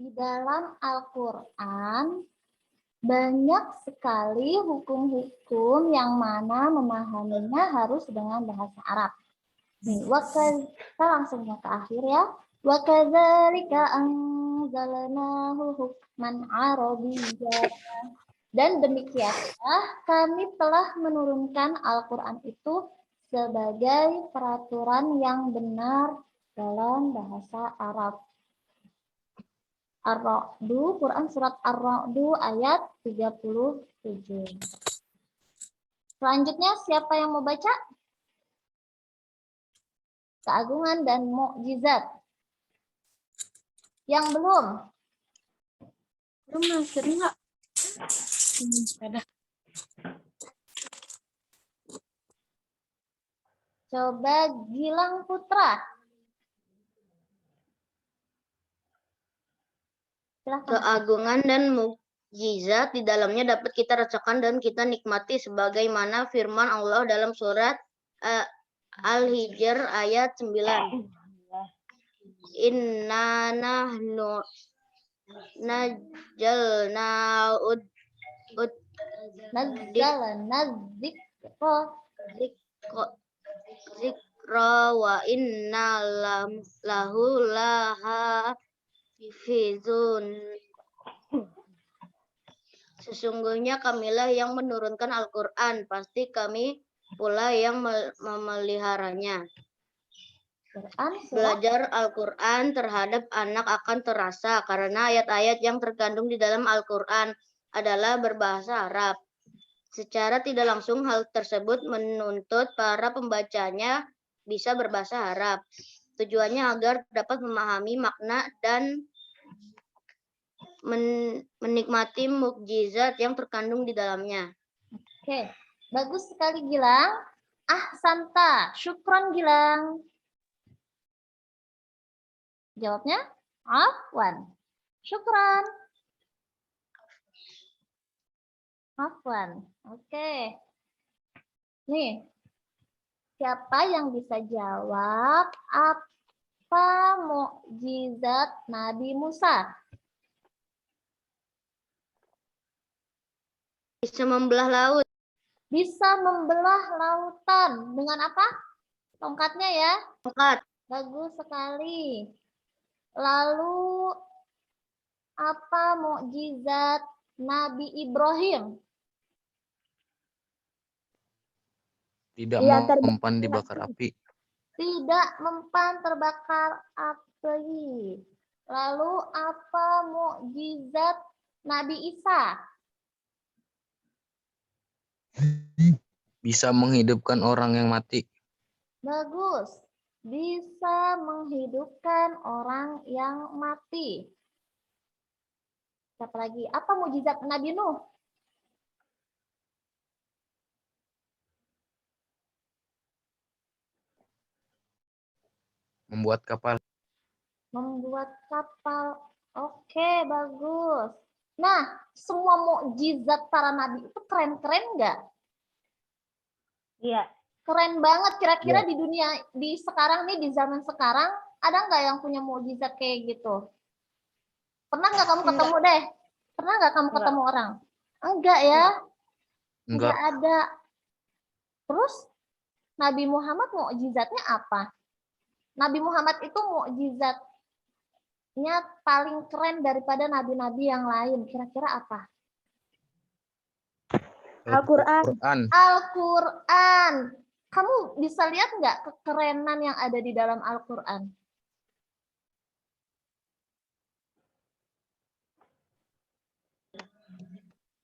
di dalam Al-Quran banyak sekali hukum-hukum yang mana memahaminya harus dengan bahasa Arab. Nih, kita langsung ke akhir ya. Wa kadzalika anzalnahu hukman arabiyya. Dan demikianlah kami telah menurunkan Al-Quran itu sebagai peraturan yang benar dalam bahasa Arab. Ar-Ra'du, Quran surat Ar-Ra'du ayat 37. Selanjutnya siapa yang mau baca? Keagungan dan mukjizat. Yang belum? Belum masih enggak? Ada. Coba Gilang Putra. Silahkan. Keagungan dan mukjizat di dalamnya dapat kita rasakan dan kita nikmati sebagaimana firman Allah dalam surat Al-Hijr ayat 9. Inna nahnu nazzalna zikra wa inna lahu lahafizun. Sesungguhnya kamilah yang menurunkan Al-Quran, pasti kami pula yang memeliharanya. Belajar Al-Quran terhadap anak akan terasa karena ayat-ayat yang terkandung di dalam Al-Quran adalah berbahasa Arab. Secara tidak langsung hal tersebut menuntut para pembacanya bisa berbahasa Arab. Tujuannya agar dapat memahami makna dan menikmati mukjizat yang terkandung di dalamnya. Oke, bagus sekali Gilang. Ahsanta, syukron Gilang. Jawabnya afwan. Syukran. Afwan. Oke. Nih. Siapa yang bisa jawab apa mukjizat Nabi Musa? Bisa membelah laut. Bisa membelah lautan. Dengan apa? Tongkatnya ya? Tongkat. Bagus sekali. Lalu apa mukjizat Nabi Ibrahim? Tidak mempan dibakar api. Tidak mempan terbakar api. Lalu apa mukjizat Nabi Isa? Bisa menghidupkan orang yang mati. Bagus. Bisa menghidupkan orang yang mati. Siapa lagi? Apa mukjizat Nabi Nuh? Membuat kapal. Membuat kapal. Oke, bagus. Nah, semua mukjizat para nabi itu keren-keren nggak? Iya. Keren banget. Kira-kira di dunia, di sekarang nih, di zaman sekarang, ada nggak yang punya mukjizat kayak gitu? Pernah nggak kamu ketemu deh? Pernah nggak kamu ketemu orang? Enggak ya? Enggak ada. Terus, Nabi Muhammad mukjizatnya apa? Nabi Muhammad itu mukjizatnya paling keren daripada nabi-nabi yang lain. Kira-kira apa? Al-Quran. Al-Quran. Kamu bisa lihat nggak kekerenan yang ada di dalam Al-Quran?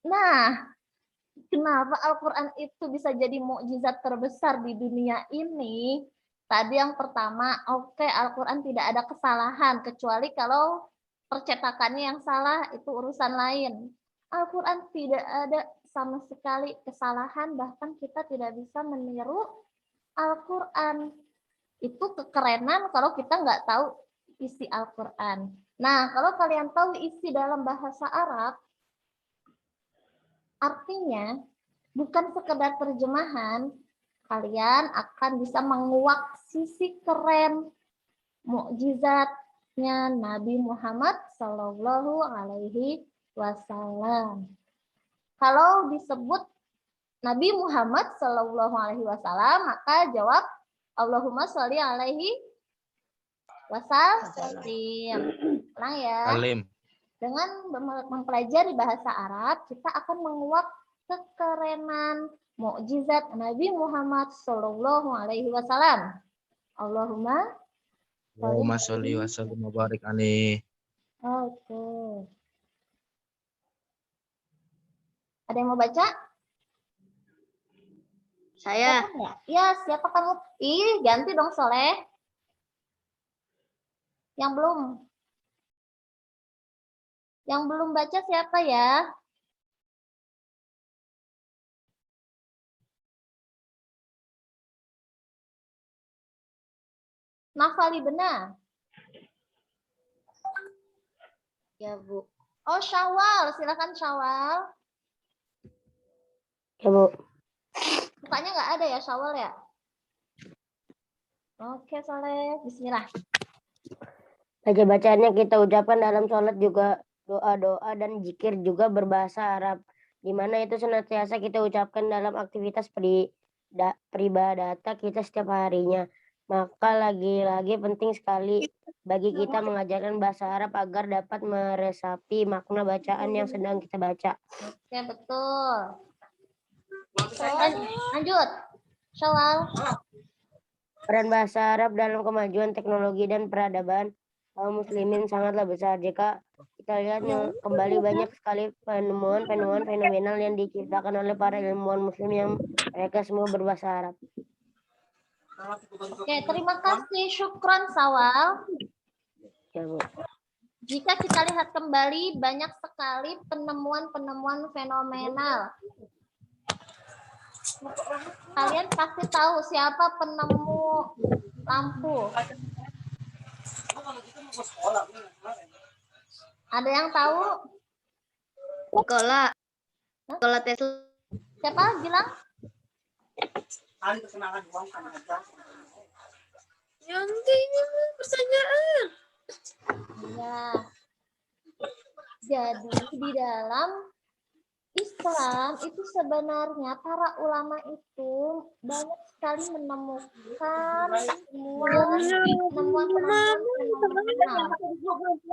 Nah, kenapa Al-Quran itu bisa jadi mukjizat terbesar di dunia ini? Tadi yang pertama, oke, Al-Quran tidak ada kesalahan, kecuali kalau percetakannya yang salah, itu urusan lain. Al-Quran tidak ada sama sekali kesalahan, bahkan kita tidak bisa meniru Al-Quran. Itu kekerenan kalau kita nggak tahu isi Al-Quran. Nah, kalau kalian tahu isi dalam bahasa Arab, artinya bukan sekedar terjemahan, kalian akan bisa menguak sisi keren, mukjizat umatnya Nabi Muhammad Sallallahu Alaihi Wasallam. Kalau disebut Nabi Muhammad Sallallahu Alaihi Wasallam, maka jawab Allahumma sholli alaihi wasallam. Ulang ya. Alim. Dengan mempelajari bahasa Arab, kita akan menguak kekerenan mukjizat Nabi Muhammad Sallallahu Alaihi Wasallam. Allahumma sholli wa sallim wa barik alaihi. Oke. Ada yang mau baca? Saya. Ya, siapa kamu? Ih, ganti dong Soleh. Yang belum. Yang belum baca siapa ya? Nafali benar. Ya, Bu. Oh, Syawal. Silakan Syawal. Ya, Bu. Mukanya nggak ada ya Syawal ya? Oke, Soleh. Bismillah. Baca bacaannya kita ucapkan dalam sholat juga doa-doa dan zikir juga berbahasa Arab. Di mana itu senantiasa kita ucapkan dalam aktivitas peribadatan kita setiap harinya. Maka lagi-lagi penting sekali bagi kita mengajarkan bahasa Arab agar dapat meresapi makna bacaan yang sedang kita baca. Oke, betul. Terus, lanjut. Syawal. Peran bahasa Arab dalam kemajuan teknologi dan peradaban kaum muslimin sangatlah besar. Jika kita lihat kembali banyak sekali penemuan-penemuan fenomenal yang diciptakan oleh para ilmuwan muslim yang mereka semua berbahasa Arab. Oke, terima kasih. Syukran, Syawal. Ya, Bu. Jika kita lihat kembali, banyak sekali penemuan-penemuan fenomenal. Kalian pasti tahu siapa penemu lampu. Ada yang tahu? Nikola. Nikola Tesla. Siapa bilang? Yantinya pertanyaan. Ya. Jadi di dalam Islam itu sebenarnya para ulama itu banyak sekali menemukan penemuan fenomenal.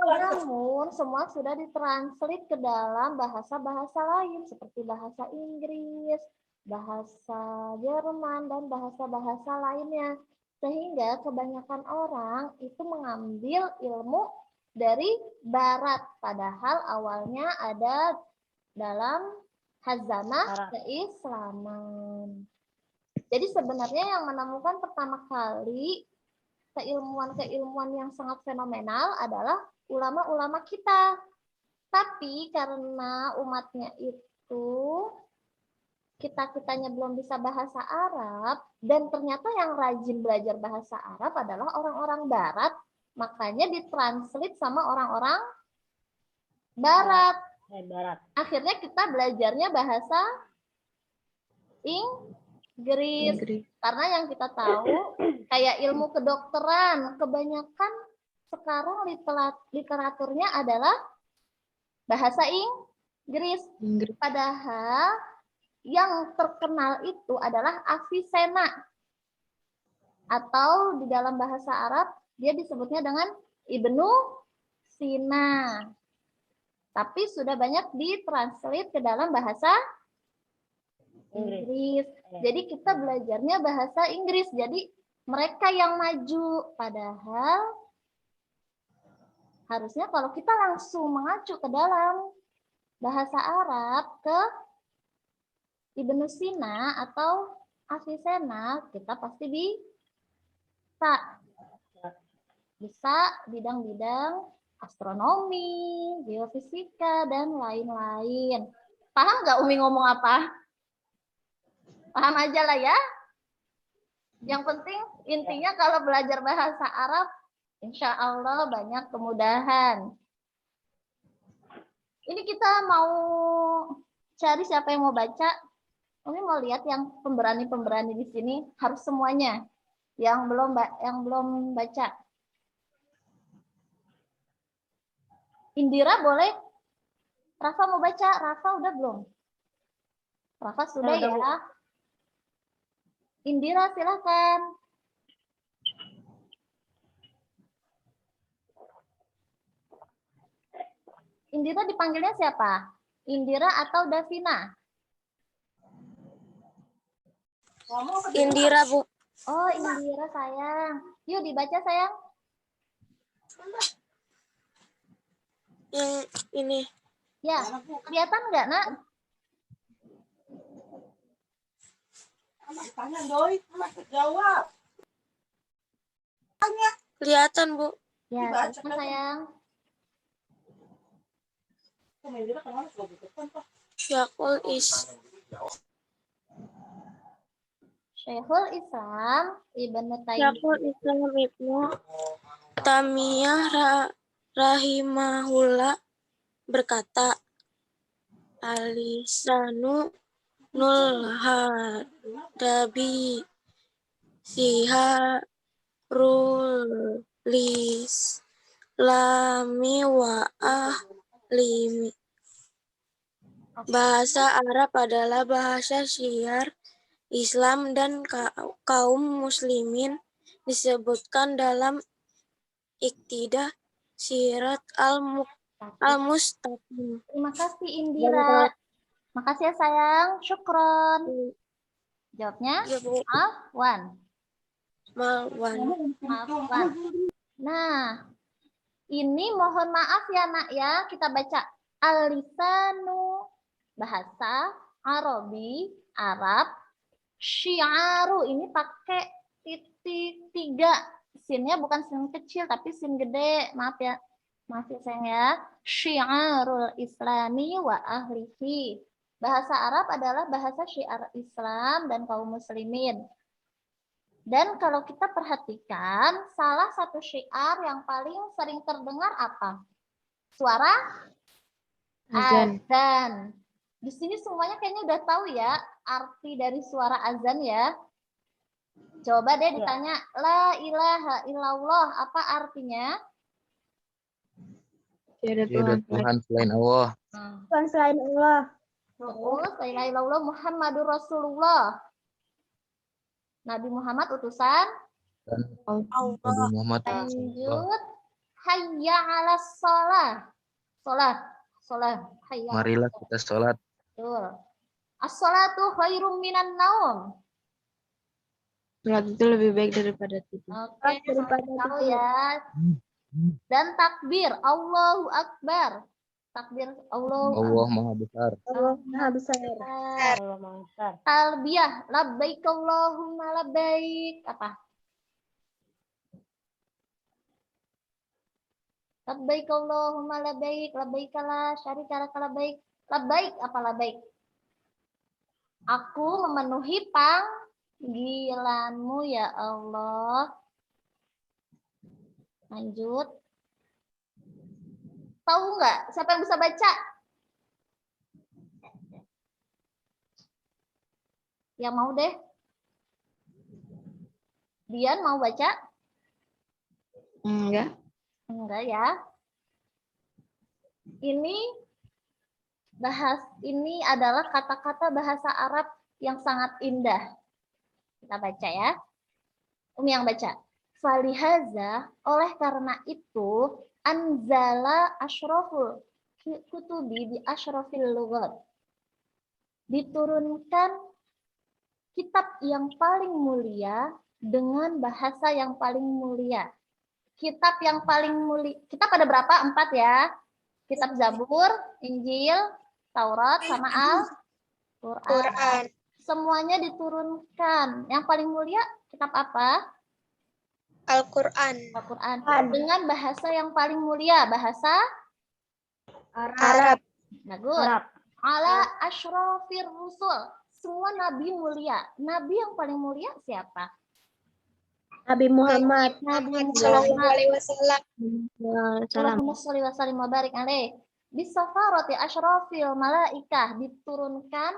Namun semua sudah ditranslate ke dalam bahasa-bahasa lain seperti bahasa Inggris, bahasa Jerman, dan bahasa-bahasa lainnya. Sehingga kebanyakan orang itu mengambil ilmu dari Barat, padahal awalnya ada dalam khazanah keislaman. Jadi sebenarnya yang menemukan pertama kali keilmuan-keilmuan yang sangat fenomenal adalah ulama-ulama kita. Tapi karena umatnya itu kita-kitanya belum bisa bahasa Arab, dan ternyata yang rajin belajar bahasa Arab adalah orang-orang Barat, makanya ditranslate sama orang-orang Barat. Akhirnya kita belajarnya bahasa Inggris. Karena yang kita tahu, kayak ilmu kedokteran, kebanyakan sekarang literaturnya adalah bahasa Inggris. Padahal yang terkenal itu adalah Avicenna. Atau di dalam bahasa Arab, dia disebutnya dengan Ibnu Sina. Tapi sudah banyak ditranslate ke dalam bahasa Inggris. Jadi kita belajarnya bahasa Inggris. Jadi mereka yang maju. Padahal harusnya kalau kita langsung mengacu ke dalam bahasa Arab ke Ibnu Sina atau Avicenna, kita pasti bisa bidang-bidang astronomi, geofisika, dan lain-lain. Paham nggak Umi ngomong apa? Paham aja lah ya. Yang penting intinya kalau belajar bahasa Arab, insya Allah banyak kemudahan. Ini kita mau cari siapa yang mau baca. Umi mau lihat yang pemberani-pemberani di sini, harus semuanya. Yang belum baca. Indira boleh? Rafa mau baca? Rafa udah belum? Rafa sudah Udah, Bu. ya. Indira silakan. Indira dipanggilnya siapa? Indira atau Davina? Indira, Bu. Oh, Indira sayang. Yuk dibaca sayang. Yang ini. Ya, kelihatan nggak nak? Kelihatan, Bu. Ya, silakan sayang. Syakul Syekhul Islam Ibnu Syakul Taimiyah. Islam Ibnu Tamiyah rahimahullah berkata, Alisanu Nulhadabi Siharulis Lami wa Ahlimi. Bahasa Arab adalah bahasa syiar Islam dan kaum muslimin disebutkan dalam Iqtidah Sirat Al-Mustaqim. Terima kasih Indira. Makasih ya sayang. Syukron. Jawabnya Ya, Bu. Afwan. Malwan. Afwan. Nah, ini mohon maaf ya nak ya. Kita baca al-lisanu bahasa Arabi, Arab. Syiaru ini pakai titik 3. Sinnya bukan sin kecil tapi sin gede. Maaf ya. Maaf ya sayang ya. Syiarul Islami wa ahlihi. Bahasa Arab adalah bahasa syiar Islam dan kaum muslimin. Dan kalau kita perhatikan, salah satu syiar yang paling sering terdengar apa? Suara azan. Di sini semuanya kayaknya udah tahu ya arti dari suara azan ya. Coba deh ditanya, la ilaha illallah, apa artinya? Tiada Tuhan selain Allah. Tuhan selain Allah. Terus, la ilaha illallah Muhammadur Rasulullah. Nabi Muhammad utusan. Dan Nabi Muhammad. Lanjut. Hayya 'alas shalah. Salat. Hayya. Marilah kita sholat. Betul. As-shalatu khairum minan naum. Salat itu lebih baik daripada tidur. Oke, tahu ya. Dan takbir, Allahu Akbar. Takbir Allah Maha Besar. Allah Maha Besar. Akbar. Allah Maha Besar. Talbiyah, labbaik Allahumma labbaik. Apa? Labbaik Allahumma labbaik, labbaik la syarika laka labbaik. Labbaik apa labbaik? Aku memenuhi panggilanmu ya Allah. Lanjut. Tahu nggak? Siapa yang bisa baca? Yang mau deh. Dian mau baca? Enggak. Enggak ya. Ini adalah kata-kata bahasa Arab yang sangat indah. Kita baca ya. Umi yang baca. Falihaza, oleh karena itu, anzala asyraful kutubi bi asyrafil lughat. Diturunkan kitab yang paling mulia dengan bahasa yang paling mulia. Kitab yang paling mulia. Kitab ada berapa? 4 ya. Kitab Zabur, Injil, Taurat, sama Al-Quran. Semuanya diturunkan. Yang paling mulia kitab apa? Al-Quran. Al-Quran. Dengan bahasa yang paling mulia. Bahasa Arab. Bagus. Arab. Ala asyrafir rusul. Semua nabi mulia. Nabi yang paling mulia siapa? Nabi Muhammad. Nabi Sallallahu Muhammad. alaihi wasallam. Allahumma sholli wa sallim wa barik alaih. Bisafarati asyrafil malaikah, diturunkan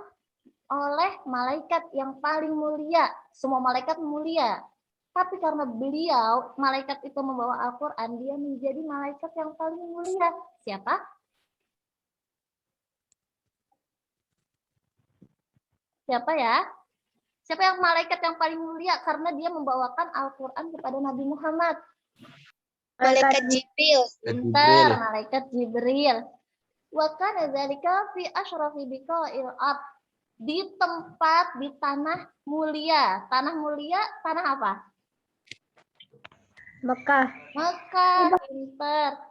oleh malaikat yang paling mulia. Semua malaikat mulia. Tapi karena beliau, malaikat itu membawa Al-Quran, dia menjadi malaikat yang paling mulia. Siapa? Siapa ya? Siapa yang malaikat yang paling mulia karena dia membawakan Al-Quran kepada Nabi Muhammad? Malaikat Jibril. Pintar, malaikat Jibril. Wa kana dzalika fi asyrafi biqa'il ard. Di tempat di tanah mulia. Tanah mulia, tanah apa? Mekah. Mekah, pintar.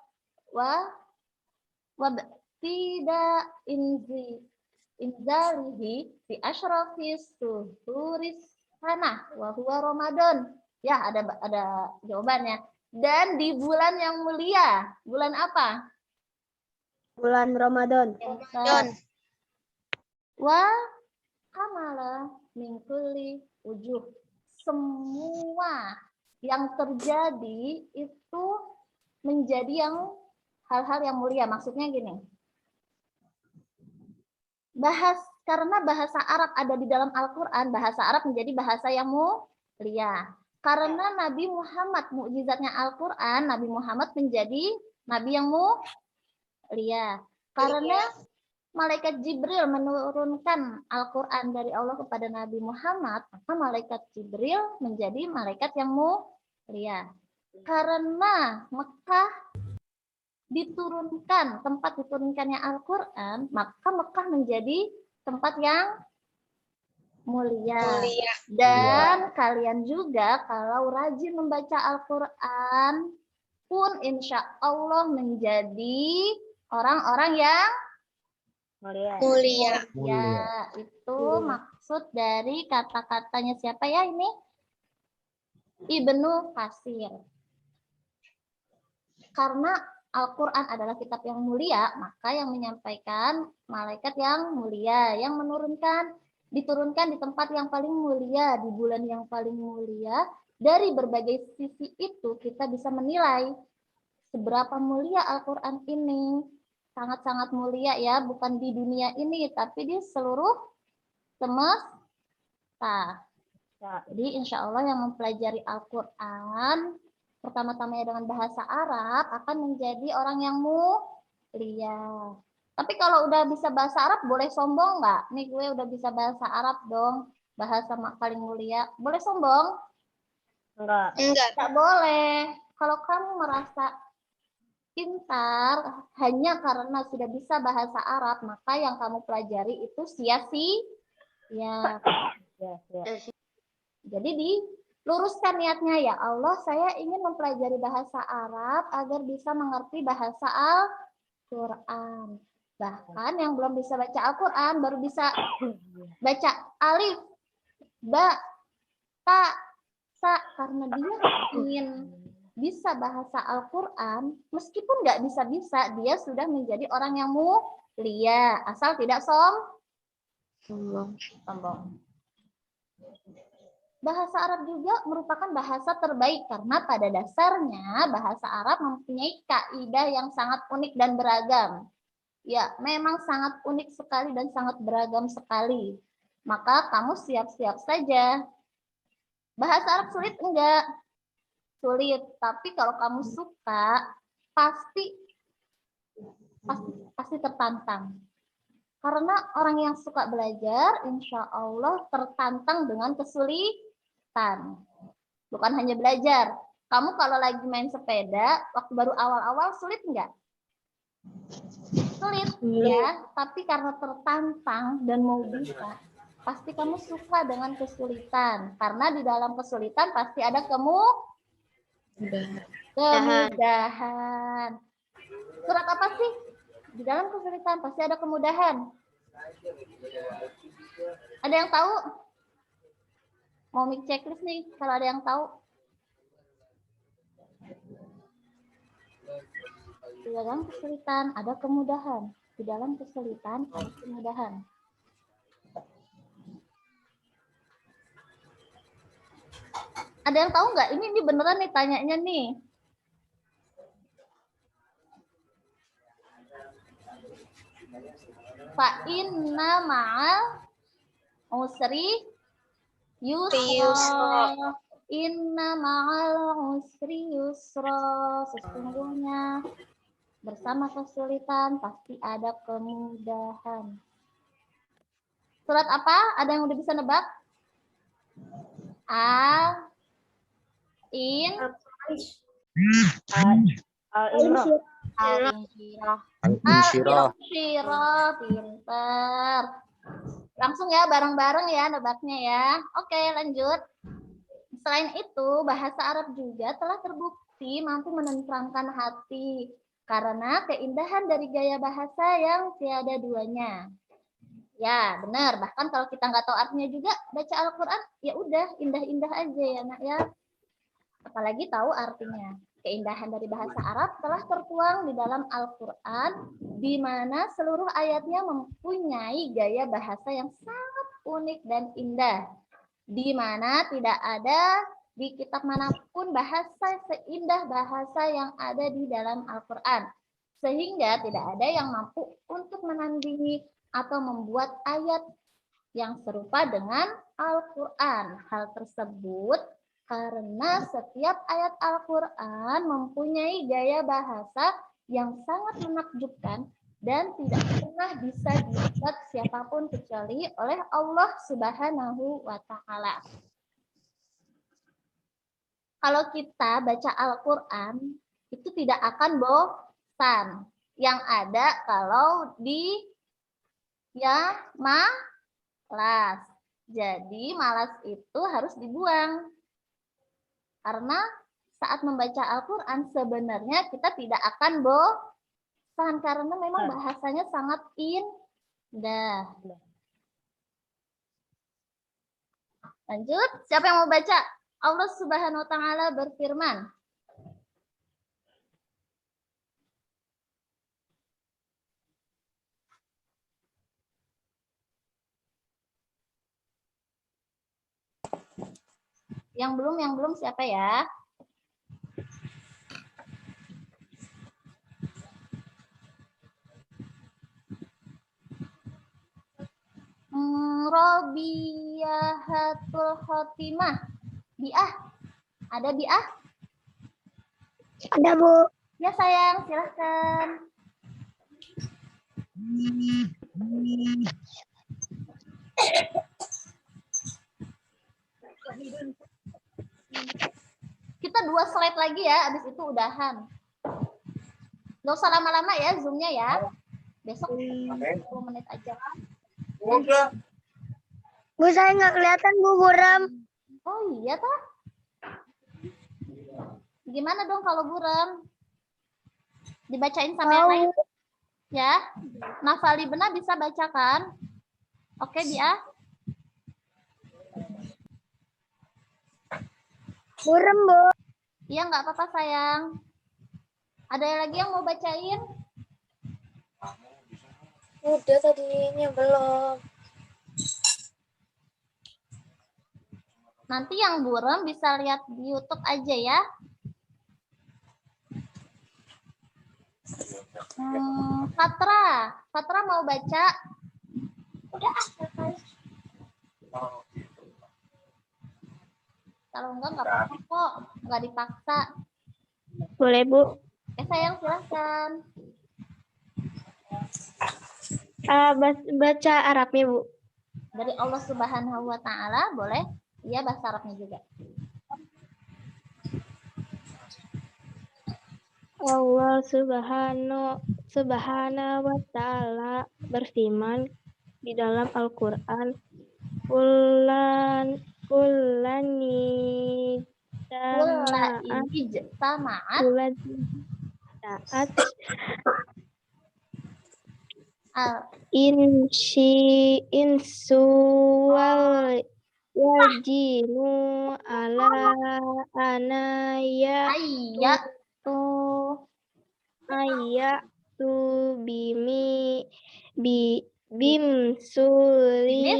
Wa tidak inzalihi fi asyrafi suhuris tanah wa huwa Ramadan. Ya, ada jawabannya. Dan di bulan yang mulia. Bulan apa? Bulan Ramadan. Pintar. Wa kamala min kulli wujuh. Semua yang terjadi itu menjadi hal-hal yang mulia. Maksudnya gini. Karena bahasa Arab ada di dalam Al-Quran, bahasa Arab menjadi bahasa yang mulia. Karena Nabi Muhammad, mukjizatnya Al-Quran, Nabi Muhammad menjadi Nabi yang mulia. Karena malaikat Jibril menurunkan Al-Quran dari Allah kepada Nabi Muhammad, maka malaikat Jibril menjadi malaikat yang mulia. Karena Mekah tempat diturunkannya Al-Quran, maka Mekah menjadi tempat yang mulia. Dan kalian juga kalau rajin membaca Al-Quran pun insya Allah menjadi orang-orang yang Mulia. ya. Itu maksud dari kata-katanya siapa ya ini? Ibnu Katsir. Karena Al-Quran adalah kitab yang mulia, maka yang menyampaikan malaikat yang mulia, yang diturunkan di tempat yang paling mulia, di bulan yang paling mulia. Dari berbagai sisi itu kita bisa menilai seberapa mulia Al-Quran ini. Sangat-sangat mulia ya, bukan di dunia ini, tapi di seluruh semesta. Jadi insya Allah yang mempelajari Al-Quran pertama-tama dengan bahasa Arab akan menjadi orang yang mulia. Tapi kalau udah bisa bahasa Arab boleh sombong nggak? Nih gue udah bisa bahasa Arab dong, bahasa paling mulia. Boleh sombong? Enggak. Nggak boleh. Kalau kamu merasa pintar hanya karena sudah bisa bahasa Arab, maka yang kamu pelajari itu sia-sia. Jadi luruskan niatnya, ya Allah, saya ingin mempelajari bahasa Arab agar bisa mengerti bahasa Al-Quran. Bahkan yang belum bisa baca Al-Quran baru bisa baca alif, ba, ta, sa, karena dia ingin bisa bahasa Al-Quran, meskipun nggak bisa-bisa, dia sudah menjadi orang yang mulia, asal tidak sombong. Bahasa Arab juga merupakan bahasa terbaik karena pada dasarnya bahasa Arab mempunyai kaidah yang sangat unik dan beragam. Ya, memang sangat unik sekali dan sangat beragam sekali. Maka kamu siap-siap saja. Bahasa Arab sulit enggak? Sulit, tapi kalau kamu suka pasti tertantang. Karena orang yang suka belajar, insya Allah tertantang dengan kesulitan. Bukan hanya belajar. Kamu kalau lagi main sepeda, waktu baru awal-awal sulit enggak? Sulit ya, tapi karena tertantang dan mau bisa, pasti kamu suka dengan kesulitan. Karena di dalam kesulitan pasti ada kemudahan. Surat apa sih? Di dalam kesulitan pasti ada kemudahan. Ada yang tahu? Mau make checklist nih, kalau ada yang tahu. Di dalam kesulitan ada kemudahan. Di dalam kesulitan ada kemudahan. Ada yang tahu nggak? Ini beneran nih tanyanya nih. Fa inna ma'al usri yusra. Inna ma'al usri yusra. Sesungguhnya Bersama kesulitan pasti ada kemudahan. Surat apa? Ada yang udah bisa nebak? Al-Insyirah. Al-Insyirah. Al-Insyirah, pinter. Langsung ya, bareng-bareng ya nebaknya ya. Oke, lanjut. Selain itu, bahasa Arab juga telah terbukti mampu menenteramkan hati karena keindahan dari gaya bahasa yang tiada duanya. Ya, benar. Bahkan kalau kita nggak tahu artinya juga, baca Al-Quran, ya udah indah-indah aja ya, nak ya. Apalagi tahu artinya. Keindahan dari bahasa Arab telah tertuang di dalam Al-Quran, di mana seluruh ayatnya mempunyai gaya bahasa yang sangat unik dan indah, di mana tidak ada di kitab manapun bahasa seindah bahasa yang ada di dalam Al-Quran. Sehingga tidak ada yang mampu untuk menandingi atau membuat ayat yang serupa dengan Al-Quran. Hal tersebut karena setiap ayat Al-Quran mempunyai gaya bahasa yang sangat menakjubkan dan tidak pernah bisa dibuat siapapun kecuali oleh Allah Subhanahu wa Ta'ala. Kalau kita baca Al-Quran, itu tidak akan bosan. Yang ada kalau malas. Jadi malas itu harus dibuang. Karena saat membaca Al-Quran sebenarnya kita tidak akan bosan karena memang bahasanya sangat indah. Lanjut, siapa yang mau baca? Allah Subhanahu wa Ta'ala berfirman. Yang belum siapa ya? Robiyahatul khotimah. Biah. Ada Biah? Ada, Bu. Ya sayang, silahkan. Kita 2 slide lagi ya, habis itu udahan. Nggak usah lama-lama ya Zoom-nya ya. Besok 10 menit aja. Bu, saya nggak kelihatan, Bu, buram. Oh iya toh. Gimana dong kalau buram? Dibacain sama yang lain ya. Nafali benar bisa bacakan. Oke, Bia. Buram, Bu. Iya, nggak apa-apa sayang. Ada lagi yang mau bacain? Udah tadinya belum. Nanti yang buram bisa lihat di YouTube aja ya. Fatra mau baca? Kalau enggak apa-apa kok, nggak dipaksa. Boleh, Bu. Sayang silahkan. Baca Arabnya, Bu. Dari Allah Subhanahu wa Ta'ala boleh? Iya, bahasa Arabnya juga. Allah Subhanahu wa Ta'ala berfirman di dalam Al-Qur'an, insu wal jinu ala anaya ayatu bimsuli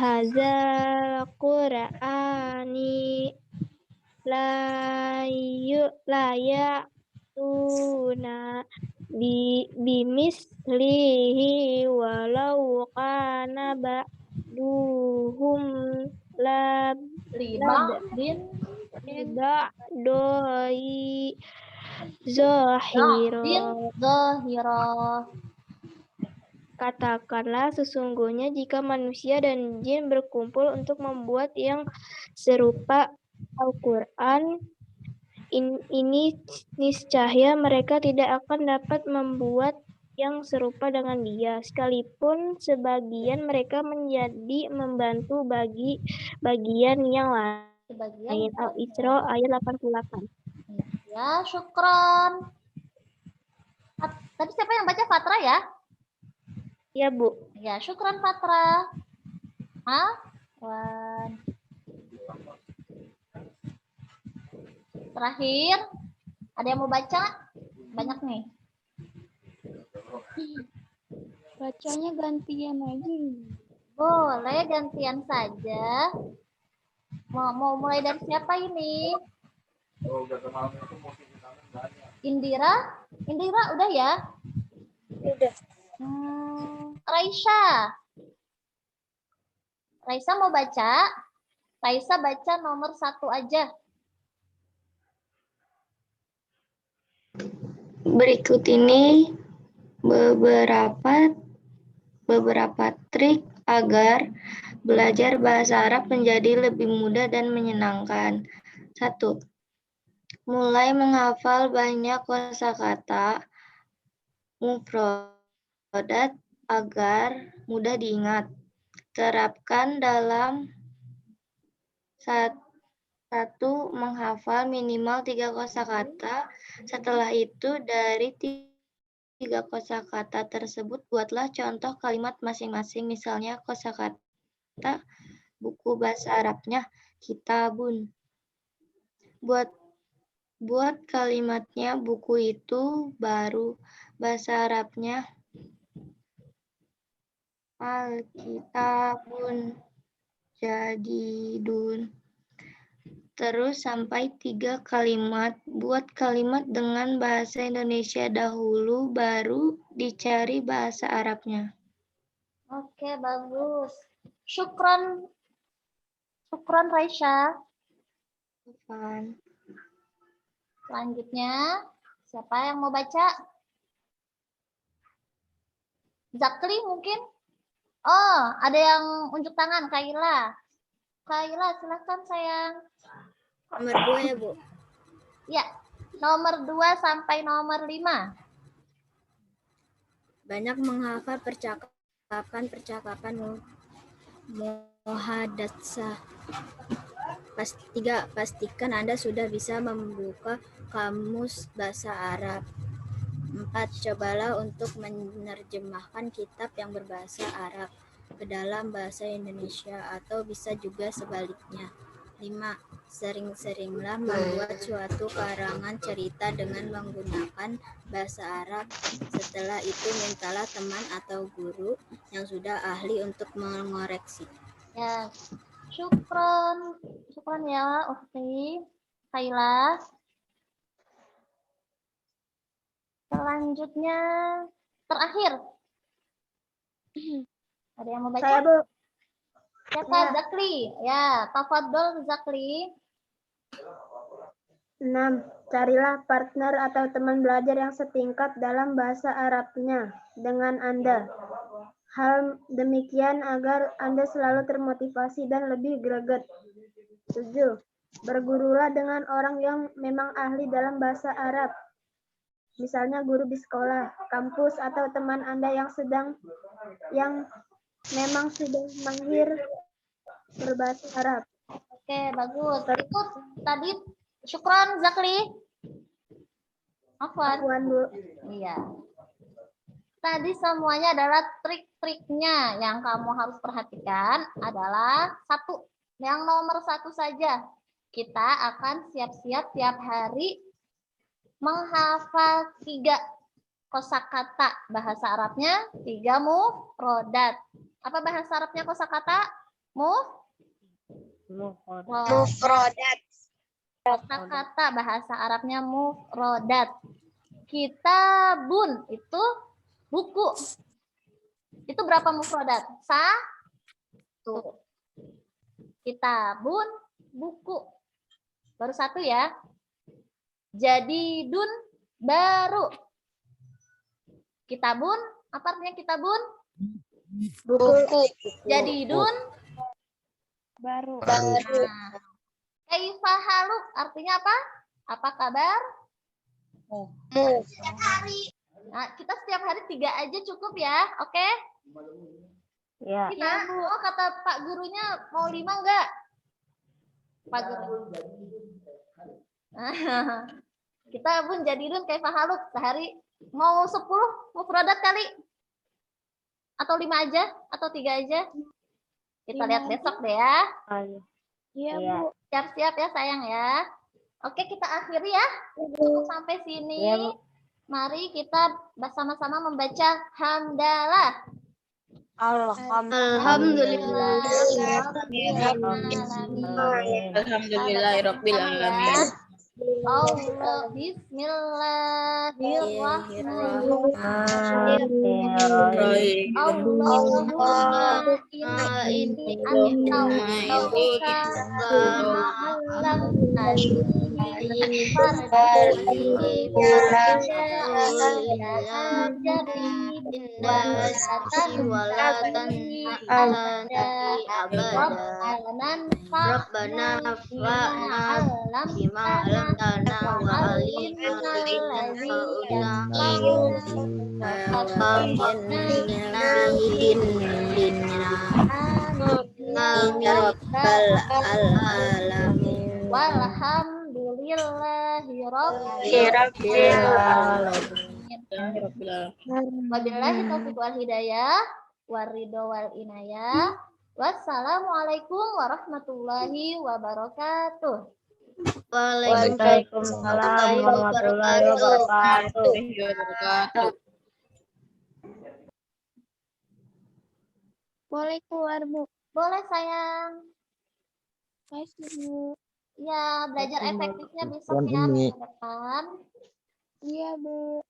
hazal Qur'ani layatuna bimislihi walau kana ba'duhum lab Liba bin Liba doi bin zohiro. zahira. Katakanlah sesungguhnya jika manusia dan jin berkumpul untuk membuat yang serupa Al-Quran, ini niscaya mereka tidak akan dapat membuat yang serupa dengan dia, sekalipun sebagian mereka menjadi membantu bagi bagian yang Sebagian lain. Al-Isra ayat 88. ya, syukron. Tadi siapa yang baca Fatra ya? Ya, Bu. Ya, syukron Fatra. Wan. Terakhir, ada yang mau baca? Banyak nih. Bacanya gantian aja. Boleh gantian saja. Mau mulai dari siapa ini? Indira? Indira udah ya? Udah. Raisa. Raisa mau baca? Raisa baca nomor 1 aja. Berikut ini beberapa trik agar belajar bahasa Arab menjadi lebih mudah dan menyenangkan. 1. Mulai menghafal banyak kosakata mufradat agar mudah diingat. Terapkan dalam 1 menghafal minimal 3 kosakata. Setelah itu dari 3 kosakata tersebut buatlah contoh kalimat masing-masing. Misalnya kosakata buku bahasa Arabnya kitabun. Buat kalimatnya buku itu baru, bahasa Arabnya Alkitabun jadidun. Terus sampai 3 kalimat. Buat kalimat dengan bahasa Indonesia dahulu, baru dicari bahasa Arabnya. Oke, bagus. Syukron. Syukron Raisa. Apaan? Selanjutnya, siapa yang mau baca? Zakli mungkin? Oh, ada yang unjuk tangan, Kaila. Kaila, silakan sayang. Nomor 2 ya, Bu. Ya, nomor 2 sampai nomor 5. Banyak menghafal percakapan muhadatsah. 3. Pastikan Anda sudah bisa membuka kamus bahasa Arab. 4. Cobalah untuk menerjemahkan kitab yang berbahasa Arab ke dalam bahasa Indonesia atau bisa juga sebaliknya. 5. Sering-seringlah membuat suatu karangan cerita dengan menggunakan bahasa Arab. Setelah itu mintalah teman atau guru yang sudah ahli untuk mengoreksi. Ya, syukron. Syukron ya, Ukti. Kaila. Selanjutnya, terakhir. Ada yang mau baca? Saya, Bu. Siapa? Zakli. Ya, tafadhol Zakli. 6. Carilah partner atau teman belajar yang setingkat dalam bahasa Arabnya dengan Anda. Hal demikian agar Anda selalu termotivasi dan lebih greget. 7. Bergurulah dengan orang yang memang ahli dalam bahasa Arab. Misalnya guru di sekolah, kampus, atau teman Anda yang memang sudah mahir berbahasa Arab. Oke, bagus. Itu tadi syukron Zakli. Afwan. Afwan, Bu. Iya. Tadi semuanya adalah trik-triknya. Yang kamu harus perhatikan adalah 1. Yang nomor 1 saja. Kita akan siap-siap tiap hari menghafal 3 kosakata. Bahasa Arabnya 3 mufrodat. Apa bahasa Arabnya kosakata? Mufrodat. Kosakata bahasa Arabnya mufrodat. Kitabun itu buku. Itu berapa mufrodat? 1. Kitabun, buku. Baru satu ya. Jadidun, baru. Kitabun, apa artinya kitabun? Buku. Jadidun, Baru. nah. Kaifa haluk, artinya apa? Apa kabar? Nah, kita setiap hari 3 aja cukup ya, oke? Ya. Kita, oh kata Pak gurunya mau 5 enggak? Pak guru. Kita pun jadidun kaifa haluk sehari mau 10 mufradat kali? Atau 5 aja? Atau 3 aja? Kita lihat besok deh ya. Iya, Iya. Bu. Siap-siap ya sayang ya. Oke, kita akhiri ya. Cukup sampai sini. Iya, Bu. Mari kita sama-sama membaca hamdalah. Alhamdulillah. Alhamdulillahirabbil alamin. Allah bismillahirrahmanirrahim. Allahumma inni astauduka ma'alam Rabbana fa'na bima 'allamtana wa 'allimna walhamdulillahi wabillahi taufiq wal hidayah waridho wal inayah. Wassalamualaikum warahmatullahi wabarakatuh. Waalaikumsalam warahmatullahi wabarakatuh. Boleh keluar, Bu. Boleh sayang. Makasih, Bu. Ya, belajar efektifnya besok Tuan ya Umi. minggu depan. Iya, Bu.